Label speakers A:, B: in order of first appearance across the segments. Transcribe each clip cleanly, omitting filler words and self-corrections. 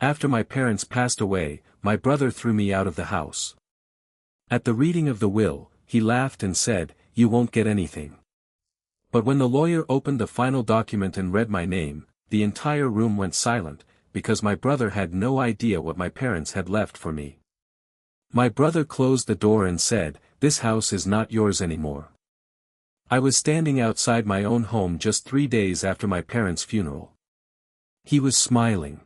A: After my parents passed away, my brother threw me out of the house. At the reading of the will, he laughed and said, "You won't get anything." But when the lawyer opened the final document and read my name, the entire room went silent, because my brother had no idea what my parents had left for me. My brother closed the door and said, "This house is not yours anymore." I was standing outside my own home just 3 days after my parents' funeral. He was smiling.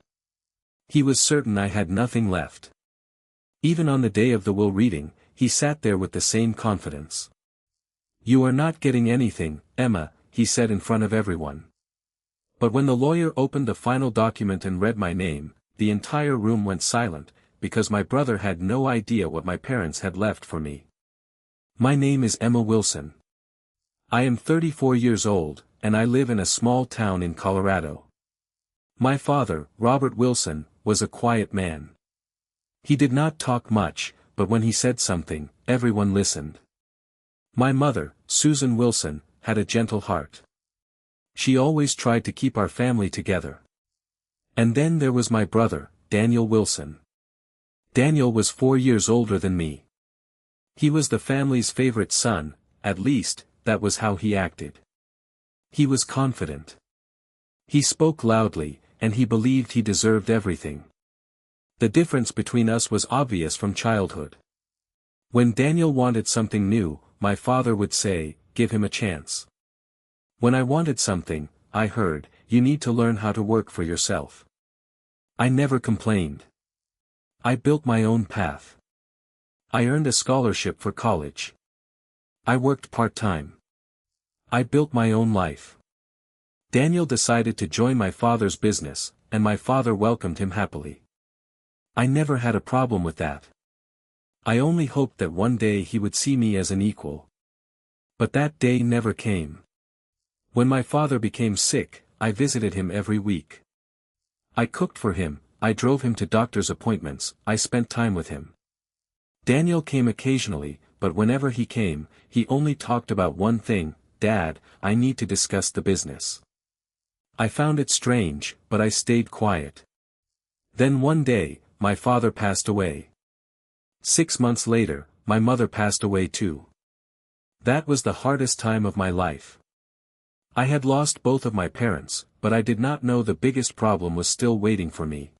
A: He was certain I had nothing left. Even on the day of the will reading, he sat there with the same confidence. "You are not getting anything, Emma," he said in front of everyone. But when the lawyer opened the final document and read my name, the entire room went silent, because my brother had no idea what my parents had left for me. My name is Emma Wilson. I am 34 years old, and I live in a small town in Colorado. My father, Robert Wilson, was a quiet man. He did not talk much, but when he said something, everyone listened. My mother, Susan Wilson, had a gentle heart. She always tried to keep our family together. And then there was my brother, Daniel Wilson. Daniel was 4 years older than me. He was the family's favorite son, at least, that was how he acted. He was confident. He spoke loudly, and he believed he deserved everything. The difference between us was obvious from childhood. When Daniel wanted something new, my father would say, "Give him a chance." When I wanted something, I heard, "You need to learn how to work for yourself." I never complained. I built my own path. I earned a scholarship for college. I worked part-time. I built my own life. Daniel decided to join my father's business, and my father welcomed him happily. I never had a problem with that. I only hoped that one day he would see me as an equal. But that day never came. When my father became sick, I visited him every week. I cooked for him, I drove him to doctor's appointments, I spent time with him. Daniel came occasionally, but whenever he came, he only talked about one thing: "Dad, I need to discuss the business." I found it strange, but I stayed quiet. Then one day, my father passed away. 6 months later, my mother passed away too. That was the hardest time of my life. I had lost both of my parents, but I did not know the biggest problem was still waiting for me.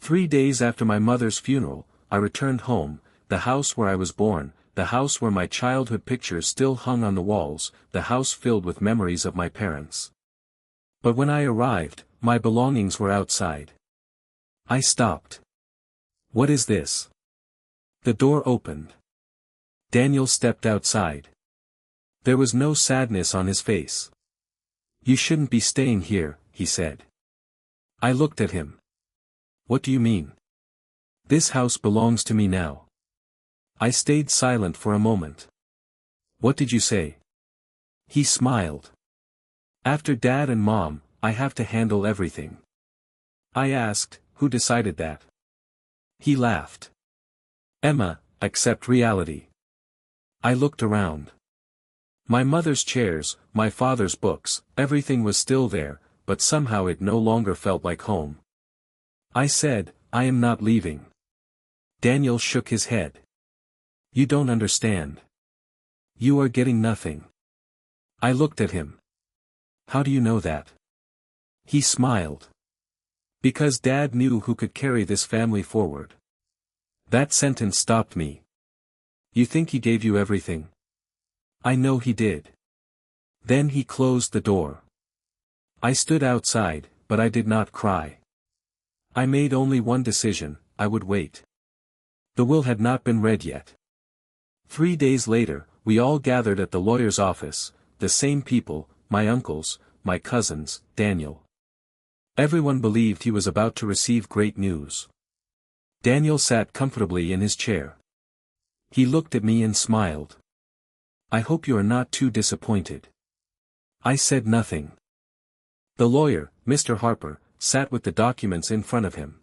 A: 3 days after my mother's funeral, I returned home, the house where I was born, the house where my childhood pictures still hung on the walls, the house filled with memories of my parents. But when I arrived, my belongings were outside. I stopped. "What is this?" The door opened. Daniel stepped outside. There was no sadness on his face. "You shouldn't be staying here," he said. I looked at him. "What do you mean? This house belongs to me now." I stayed silent for a moment. "What did you say?" He smiled. "After Dad and Mom, I have to handle everything." I asked, "Who decided that?" He laughed. "Emma, accept reality." I looked around. My mother's chairs, my father's books, everything was still there, but somehow it no longer felt like home. I said, "I am not leaving." Daniel shook his head. "You don't understand. You are getting nothing." I looked at him. "How do you know that?" He smiled. "Because Dad knew who could carry this family forward." That sentence stopped me. "You think he gave you everything?" I know he did. Then he closed the door. I stood outside, but I did not cry. I made only one decision: I would wait. The will had not been read yet. 3 days later, we all gathered at the lawyer's office, the same people, my uncles, my cousins, Daniel. Everyone believed he was about to receive great news. Daniel sat comfortably in his chair. He looked at me and smiled. "I hope you are not too disappointed." I said nothing. The lawyer, Mr. Harper, sat with the documents in front of him.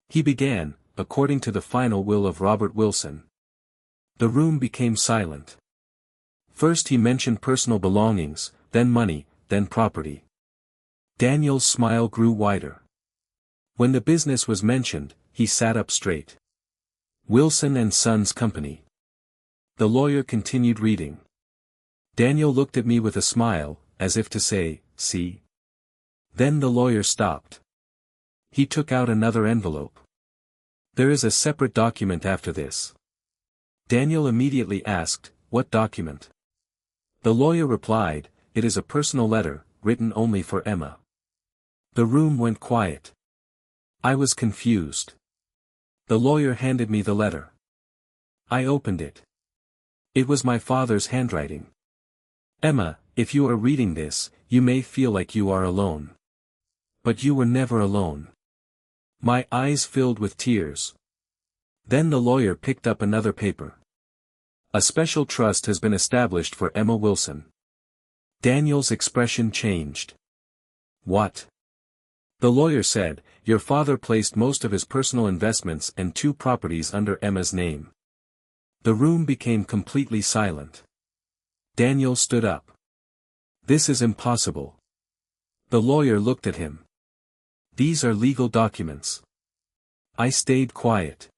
A: He began, according to the final will of Robert Wilson. The room became silent. First he mentioned personal belongings, then money, then property. Daniel's smile grew wider. When the business was mentioned, he sat up straight. Wilson and Sons Company. The lawyer continued reading. Daniel looked at me with a smile, as if to say, see? Then the lawyer stopped. He took out another envelope. There is a separate document after this. Daniel immediately asked, what document? The lawyer replied, it is a personal letter, written only for Emma. The room went quiet. I was confused. The lawyer handed me the letter. I opened it. It was my father's handwriting. Emma, if you are reading this, you may feel like you are alone. But you were never alone. My eyes filled with tears. Then the lawyer picked up another paper. A special trust has been established for Emma Wilson. Daniel's expression changed. What? The lawyer said, your father placed most of his personal investments and 2 properties under Emma's name. The room became completely silent. Daniel stood up. This is impossible. The lawyer looked at him. These are legal documents. I stayed quiet.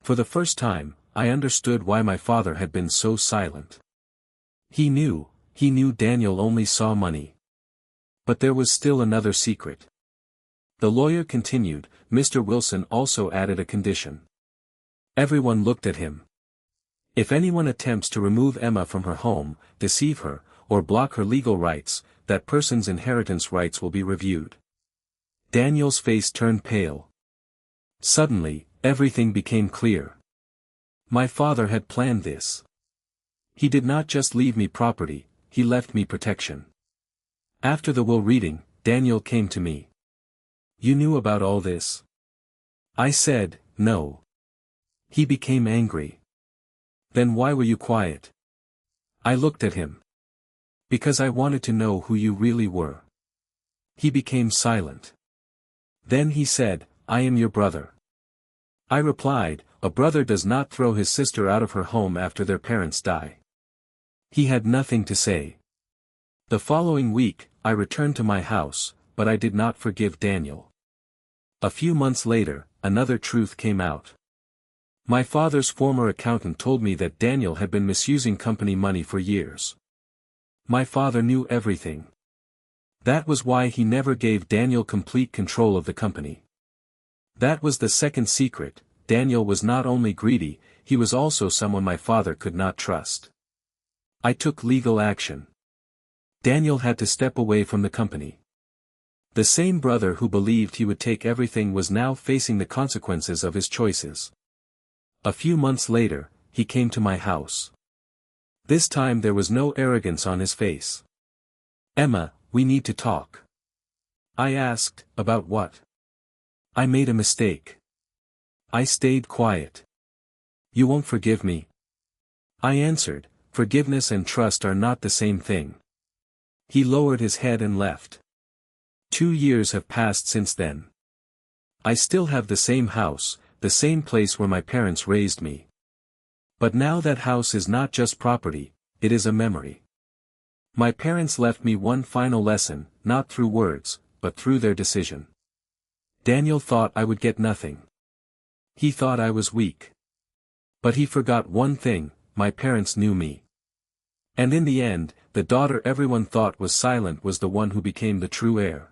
A: For the first time, I understood why my father had been so silent. He knew Daniel only saw money. But there was still another secret. The lawyer continued, Mr. Wilson also added a condition. Everyone looked at him. If anyone attempts to remove Emma from her home, deceive her, or block her legal rights, that person's inheritance rights will be reviewed. Daniel's face turned pale. Suddenly, everything became clear. My father had planned this. He did not just leave me property, he left me protection. After the will reading, Daniel came to me. You knew about all this? I said, no. He became angry. Then why were you quiet? I looked at him. Because I wanted to know who you really were. He became silent. Then he said, I am your brother. I replied, a brother does not throw his sister out of her home after their parents die. He had nothing to say. The following week, I returned to my house, but I did not forgive Daniel. A few months later, another truth came out. My father's former accountant told me that Daniel had been misusing company money for years. My father knew everything. That was why he never gave Daniel complete control of the company. That was the second secret. Daniel was not only greedy, he was also someone my father could not trust. I took legal action. Daniel had to step away from the company. The same brother who believed he would take everything was now facing the consequences of his choices. A few months later, he came to my house. This time there was no arrogance on his face. Emma, we need to talk. I asked, about what? I made a mistake. I stayed quiet. You won't forgive me? I answered, forgiveness and trust are not the same thing. He lowered his head and left. 2 years have passed since then. I still have the same house, the same place where my parents raised me. But now that house is not just property, it is a memory. My parents left me one final lesson, not through words, but through their decision. Daniel thought I would get nothing. He thought I was weak. But he forgot one thing, my parents knew me. And in the end, the daughter everyone thought was silent was the one who became the true heir.